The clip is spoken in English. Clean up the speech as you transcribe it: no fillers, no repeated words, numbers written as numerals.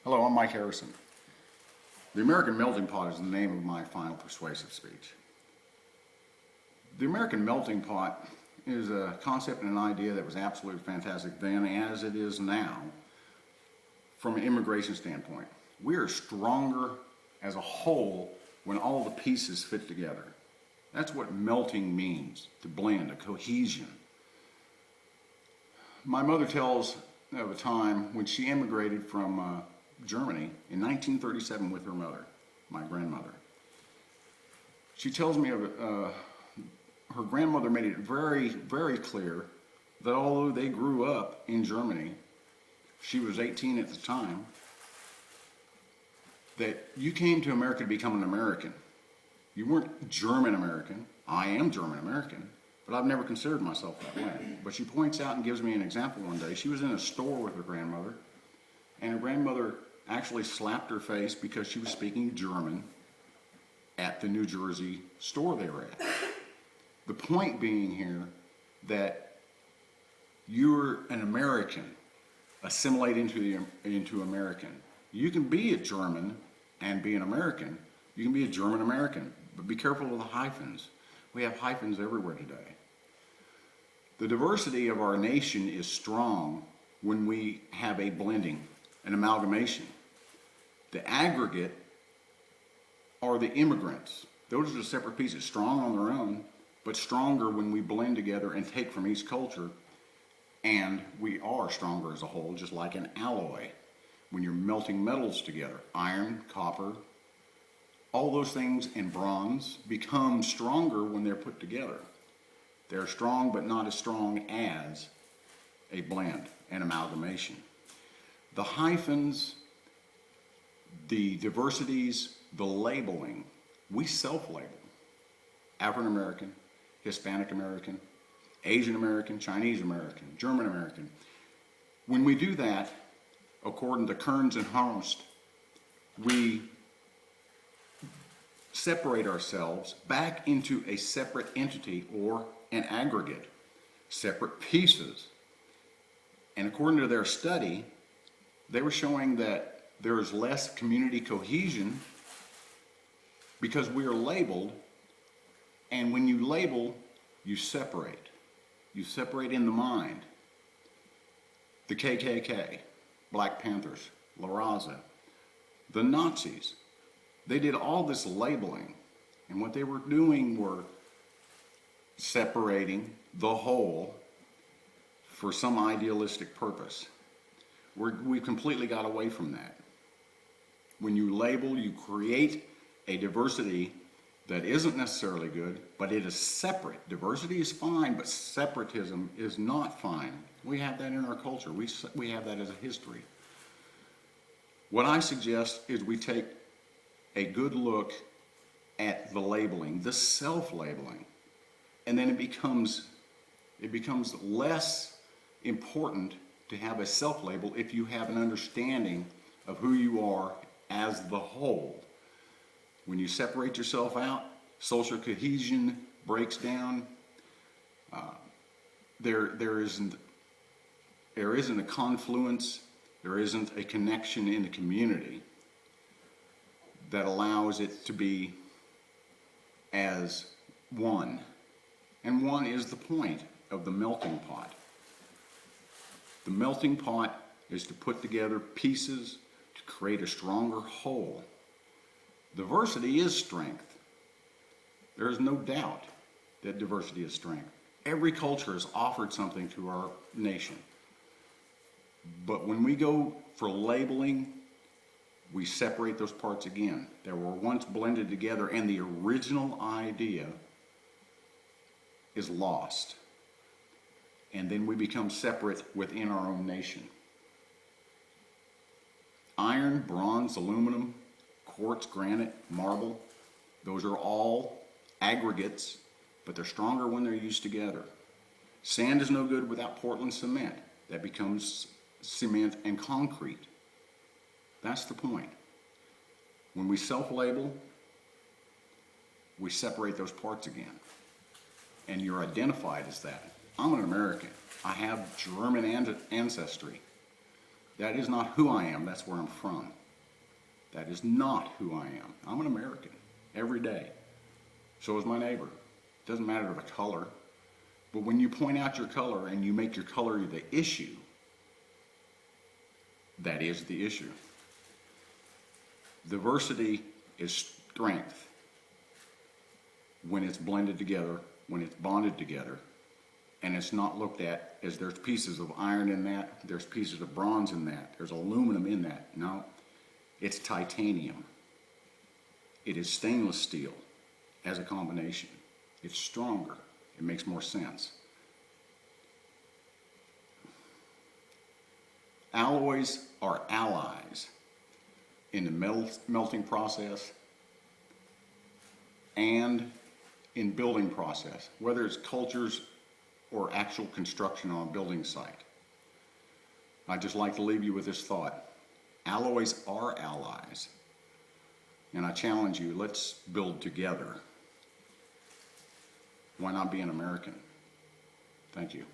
Hello, I'm Mike Harrison. The American melting pot is the name of my final persuasive speech. The American melting pot is a concept and an idea that was absolutely fantastic then as it is now from an immigration standpoint. We are stronger as a whole when all the pieces fit together. That's what melting means, to blend, a cohesion. My mother tells of a time when she immigrated from Germany in 1937 with her mother, my grandmother. She tells me of her grandmother made it very, very clear that although they grew up in Germany, she was 18 at the time, that you came to America to become an American. You weren't German American. I am German American, but I've never considered myself that way. But she points out and gives me an example one day. She was in a store with her grandmother, and her grandmother actually slapped her face because she was speaking German at the New Jersey store they were at. The point being here that you're an American, assimilate into American. You can be a German and be an American. You can be a German American, but be careful of the hyphens. We have hyphens everywhere today. The diversity of our nation is strong when we have a blending, an amalgamation. The aggregate are the immigrants. Those are the separate pieces, strong on their own, but stronger when we blend together and take from each culture, and we are stronger as a whole, just like an alloy. When you're melting metals together, iron, copper, all those things, and bronze become stronger when they're put together. They're strong, but not as strong as a blend, an amalgamation. The hyphens, the diversities, the labeling, we self-label. African American, Hispanic American, Asian American, Chinese American, German American. When we do that, according to Kearns and Horst, we separate ourselves back into a separate entity or an aggregate, separate pieces. And according to their study, they were showing that there is less community cohesion because we are labeled, and when you label, you separate. You separate in the mind. The KKK, Black Panthers, La Raza, the Nazis, they did all this labeling, and what they were doing were separating the whole for some idealistic purpose. We've completely got away from that. When you label, you create a diversity that isn't necessarily good, but it is separate. Diversity is fine, but separatism is not fine. We have that in our culture. We have that as a history. What I suggest is we take a good look at the labeling, the self-labeling, and then it becomes less important to have a self-label if you have an understanding of who you are as the whole. When you separate yourself out, social cohesion breaks down. There isn't a confluence, there isn't a connection in the community that allows it to be as one. And one is the point of the melting pot. The melting pot is to put together pieces to create a stronger whole. Diversity is strength. There is no doubt that diversity is strength. Every culture has offered something to our nation. But when we go for labeling, we separate those parts again. They were once blended together, and the original idea is lost. And then we become separate within our own nation. Iron, bronze, aluminum, quartz, granite, marble, those are all aggregates, but they're stronger when they're used together. Sand is no good without Portland cement. That becomes cement and concrete. That's the point. When we self-label, we separate those parts again. And you're identified as that. I'm an American. I have German ancestry. That is not who I am, that's where I'm from. That is not who I am. I'm an American every day. So is my neighbor. Doesn't matter the color. But when you point out your color and you make your color the issue, that is the issue. Diversity is strength when it's blended together, when it's bonded together, and it's not looked at as there's pieces of iron in that, there's pieces of bronze in that, there's aluminum in that. No, it's titanium. It is stainless steel as a combination. It's stronger. It makes more sense. Alloys are allies in the melting process and in building process, whether it's cultures or actual construction on a building site. I'd just like to leave you with this thought. Alloys are allies. And I challenge you, let's build together. Why not be an American? Thank you.